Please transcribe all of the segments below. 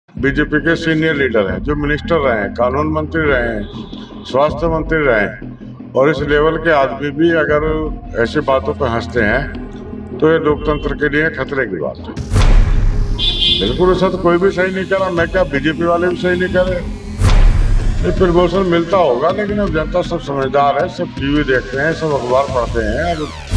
BJP के senior leader हैं, जो मिनिस्टर रहे हैं, कानून मंत्री रहे हैं, स्वास्थ्य मंत्री रहे हैं, और इस लेवल के आदमी भी अगर ऐसी बातों पर हंसते हैं तो ये लोकतंत्र के लिए खतरे की बात है। बिल्कुल ऐसा तो कोई भी सही नहीं करा, मैं क्या बीजेपी वाले भी सही नहीं करे। ये प्रमोशन मिलता होगा, लेकिन अब जनता सब समझदार है, सब टीवी देखते हैं, सब अखबार पढ़ते हैं।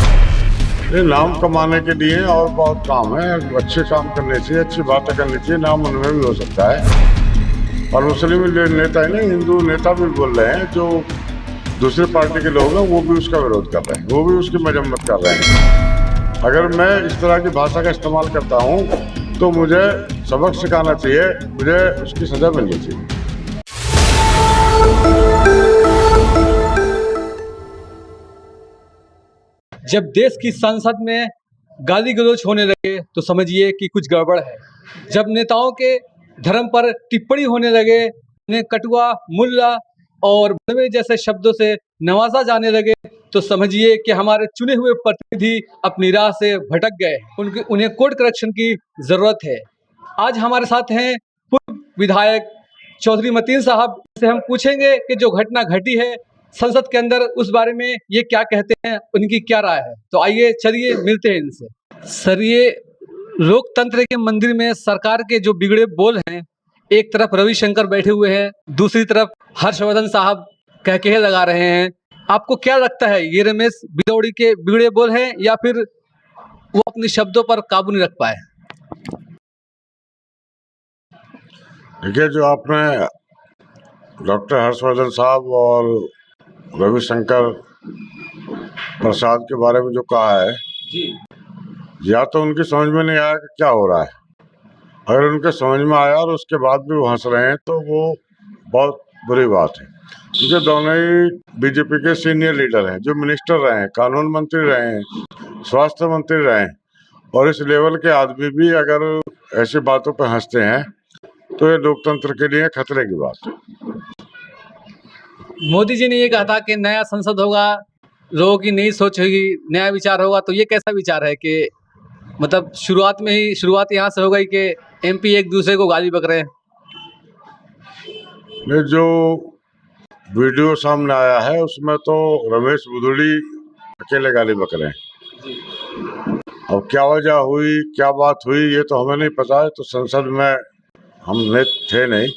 ये नाम कमाने के लिए और बहुत काम है, अच्छे काम करने चाहिए, अच्छी बातें करनी चाहिए, नाम उनमें भी हो सकता है। और मुस्लिम नेता ही नहीं, हिंदू नेता भी बोल रहे हैं, जो दूसरी पार्टी के लोग हैं वो भी उसका विरोध कर रहे हैं, वो भी उसकी मजम्मत कर रहे हैं। अगर मैं इस तरह की भाषा का इस्तेमाल करता हूँ तो मुझे सबक सिखाना चाहिए, मुझे उसकी सजा मिलनी चाहिए। जब देश की संसद में गाली गलौज होने लगे तो समझिए कि कुछ गड़बड़ है। जब नेताओं के धर्म पर टिप्पणी होने लगे, उन्हें कटुआ, मुल्ला और बड़वे जैसे शब्दों से नवाजा जाने लगे तो समझिए कि हमारे चुने हुए प्रतिनिधि अपनी राह से भटक गए। उन्हें कोर्ट करेक्शन की ज़रूरत है। आज हमारे साथ हैं पूर्व विधायक चौधरी मतीन साहब से हम पूछेंगे कि जो घटना घटी है संसद के अंदर उस बारे में ये क्या कहते हैं, उनकी क्या राय है। तो आइए चलिए मिलते हैं इनसे। सर, ये लोकतंत्र के मंदिर में सरकार के जो बिगड़े बोल हैं, एक तरफ रविशंकर बैठे हुए हैं, दूसरी तरफ हर्षवर्धन साहब कह लगा रहे हैं। आपको क्या लगता है, ये रमेश भिदौड़ी के बिगड़े बोल हैं या फिर वो अपने शब्दों पर काबू नहीं रख पाए? देखिए, जो आपने डॉक्टर हर्षवर्धन साहब और रविशंकर प्रसाद के बारे में जो कहा है जी, या तो उनकी समझ में नहीं आया कि क्या हो रहा है। अगर उनके समझ में आया और उसके बाद भी वो हंस रहे हैं तो वो बहुत बुरी बात है, क्योंकि दोनों ही बीजेपी के सीनियर लीडर हैं, जो मिनिस्टर रहे हैं, कानून मंत्री रहे हैं, स्वास्थ्य मंत्री रहे हैं, और इस लेवल के आदमी भी अगर ऐसी बातों पर हंसते हैं तो ये लोकतंत्र के लिए खतरे की बात है। मोदी जी ने ये कहा था कि नया संसद होगा, लोगों की नई सोच होगी, नया विचार होगा। तो ये कैसा विचार है कि मतलब शुरुआत यहाँ से हो गई कि एमपी एक दूसरे को गाली बक रहे हैं? ये जो वीडियो सामने आया है उसमें तो रमेश बुधड़ी अकेले गाली बक रहे हैं। अब क्या वजह हुई, क्या बात हुई, ये तो हमें नहीं पता है, तो संसद में हम थे नहीं।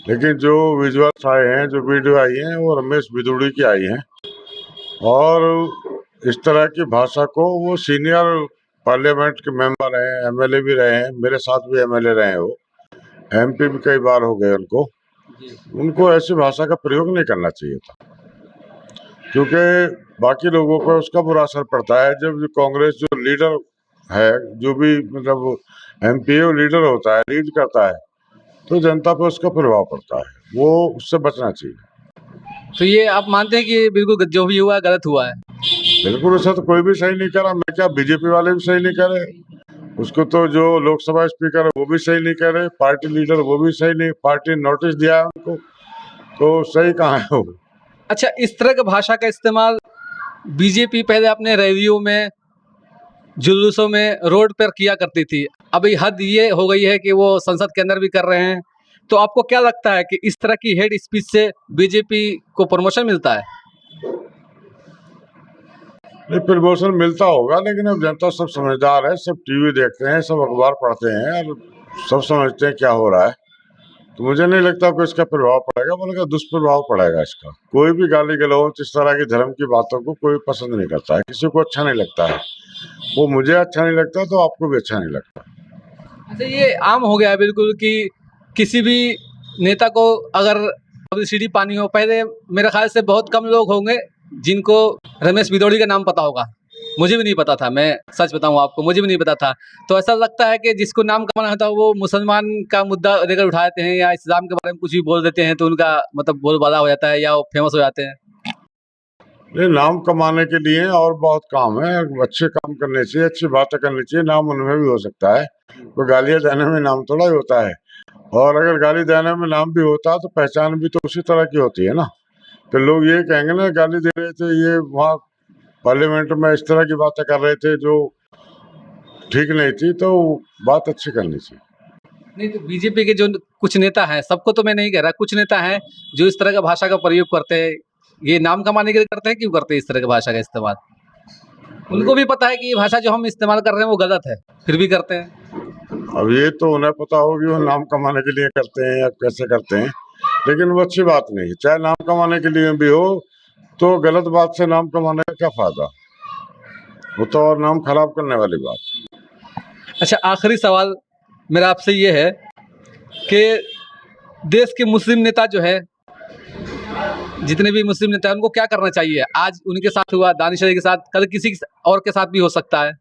लेकिन जो विजुअल्स आए हैं, जो वीडियो आई हैं, वो रमेश बिदुड़ी की आई हैं, और इस तरह की भाषा को वो सीनियर पार्लियामेंट के मेंबर हैं, एमएलए भी रहे हैं, मेरे साथ भी एमएलए रहे हैं, वो एमपी भी कई बार हो गए उनको ऐसी भाषा का प्रयोग नहीं करना चाहिए था, क्योंकि बाकी लोगों पर उसका बुरा असर पड़ता है। जब कांग्रेस जो लीडर है, जो भी मतलब एमपी लीडर होता है, लीड करता है, तो जनता पर उसका प्रभाव पड़ता है, वो उससे बचना चाहिए। तो ये आप मानते हैं कि बिल्कुल जो भी हुआ गलत हुआ है? बिल्कुल ऐसा तो कोई भी सही नहीं करा, मैं क्या बीजेपी वाले भी सही नहीं करे, उसको तो जो लोकसभा स्पीकर है वो भी सही नहीं करे, पार्टी लीडर वो भी सही नहीं, पार्टी नोटिस दिया है उनको, तो सही कहाँ है वो। अच्छा, इस तरह की भाषा का इस्तेमाल बीजेपी पहले अपने रैलियों में, जुलूसों में, रोड पर किया करती थी। अभी हद ये हो गई है कि वो संसद के अंदर भी कर रहे हैं। तो आपको क्या लगता है कि इस तरह की हेड स्पीच से बीजेपी को प्रमोशन मिलता है? नहीं, प्रमोशन मिलता होगा, लेकिन अब जनता सब समझदार है, सब टीवी देखते हैं, सब अखबार पढ़ते हैं, और सब समझते हैं क्या हो रहा है। तो मुझे नहीं लगता कि इसका प्रभाव पड़ेगा, बल्कि दुष्प्रभाव पड़ेगा इसका। कोई भी गाली गलौज, इस तरह की धर्म की बातों को कोई पसंद नहीं करता है, किसी को अच्छा नहीं लगता है। वो मुझे अच्छा नहीं लगता तो आपको भी अच्छा नहीं लगता। अच्छा, ये आम हो गया है बिल्कुल कि किसी भी नेता को अगर पब्लिसिटी पानी हो, पहले मेरे ख्याल से बहुत कम लोग होंगे जिनको रमेश भिदौड़ी का नाम पता होगा। मुझे भी नहीं पता था, मैं सच बताऊं आपको, मुझे भी नहीं पता था। तो ऐसा लगता है कि जिसको नाम कमाना होता है वो मुसलमान का मुद्दा लेकर उठा देते हैं या इस्लाम के बारे में कुछ भी बोल देते हैं तो उनका मतलब बोलबाला हो जाता है या वो फेमस हो जाते हैं। ये नाम कमाने के लिए और बहुत काम है, अच्छे काम करने चाहिए, अच्छी बातें करनी चाहिए, नाम उनमें भी हो सकता है। तो गालियां देने में नाम थोड़ा ही होता है, और अगर गाली देने में नाम भी होता तो पहचान भी तो उसी तरह की होती है ना। तो लोग ये कहेंगे ना, गाली दे रहे थे, ये वहाँ पार्लियामेंट में इस तरह की बातें कर रहे थे जो ठीक नहीं थी, तो बात अच्छी करनी चाहिए। नहीं तो बीजेपी के जो कुछ नेता हैं, सबको तो मैं नहीं कह रहा, कुछ नेता हैं जो इस तरह का भाषा का प्रयोग करते हैं। ये नाम कमाने के लिए करते हैं, क्यों करते हैं इस तरह की भाषा का इस्तेमाल? उनको भी पता है कि ये भाषा जो हम इस्तेमाल कर रहे हैं वो गलत है, फिर भी करते हैं। अब ये तो उन्हें पता हो कि वो नाम कमाने के लिए करते हैं या कैसे करते हैं, लेकिन वो अच्छी बात नहीं है। चाहे नाम कमाने के लिए भी हो, तो गलत बात से नाम कमाने का क्या फायदा? वो तो और नाम खराब करने वाली बात। अच्छा, आखिरी सवाल मेरा आपसे ये है कि देश के मुस्लिम नेता जो है, जितने भी मुस्लिम नेता हैं, उनको क्या करना चाहिए? आज उनके साथ हुआ, दानिश अली के साथ, कल किसी और के साथ भी हो सकता है।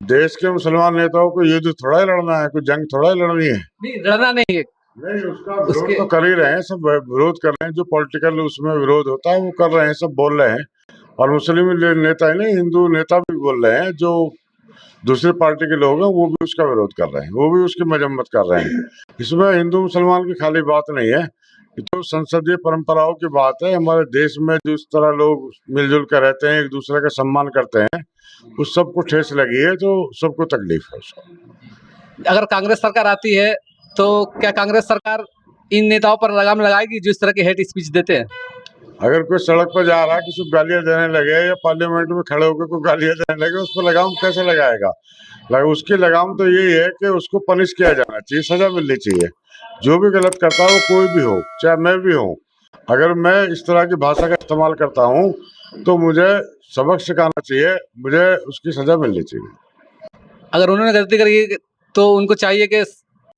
देश के मुसलमान नेताओं को युद्ध थोड़ा ही लड़ना है, कोई जंग थोड़ा ही लड़नी है। नहीं, लड़ना नहीं है। नहीं, उसका विरोध तो कर ही रहे हैं, सब विरोध कर रहे हैं। जो पॉलिटिकल उसमें विरोध होता है वो कर रहे हैं, सब बोल रहे हैं। और मुस्लिम नेता ही नहीं, हिंदू नेता भी बोल रहे हैं। जो दूसरी पार्टी के लोग हैं वो भी उसका विरोध कर रहे हैं, वो भी उसकी मजम्मत कर रहे हैं। इसमें हिंदू मुसलमान की खाली बात नहीं है, ये तो संसदीय परंपराओं की बात है। हमारे देश में जिस तरह लोग मिलजुल कर रहते हैं, एक दूसरे का सम्मान करते हैं, उस सबको ठेस लगी है, तो सबको तकलीफ है उसको। अगर कांग्रेस सरकार आती है तो क्या कांग्रेस सरकार इन नेताओं पर लगाम लगाएगी जो इस तरह के हेट स्पीच देते हैं? अगर कोई सड़क पर जा रहा है, किसी को गालियां देने लगे या पार्लियामेंट में खड़े होकर कोई गालियां देने लगे, उस पर लगाम कैसे लगाएगा? उसकी लगाम तो यही है कि उसको पनिश किया जाना चाहिए, सजा मिलनी चाहिए। जो भी गलत करता है वो कोई भी हो, चाहे मैं भी हूँ, अगर मैं इस तरह की भाषा का इस्तेमाल करता हूँ तो मुझे सबक सिखाना चाहिए, मुझे उसकी सजा मिलनी चाहिए। अगर उन्होंने गलती करी तो उनको चाहिए कि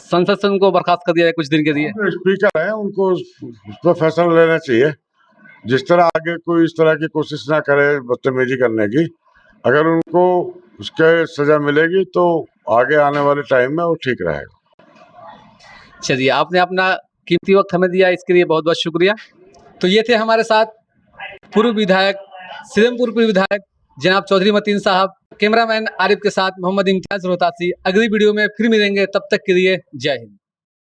संसद से उनको बर्खास्त कर दिया जाए कुछ दिन के लिए। स्पीकर है, उनको उस पर फैसला लेना चाहिए। जिस तरह आगे कोई इस तरह की कोशिश ना करे बदतमीजी करने की, अगर उनको उसके सजा मिलेगी तो आगे आने वाले टाइम में वो ठीक रहेगा। चलिए, आपने अपना कीमती वक्त हमें दिया, इसके लिए बहुत बहुत शुक्रिया। तो ये थे हमारे साथ पूर्व विधायक, सीरमपुर पूर्व विधायक जनाब चौधरी मतीन साहब। कैमरामैन आरिफ के साथ मोहम्मद इम्तियाज रोहतासी। अगली वीडियो में फिर मिलेंगे, तब तक के लिए जय हिंद।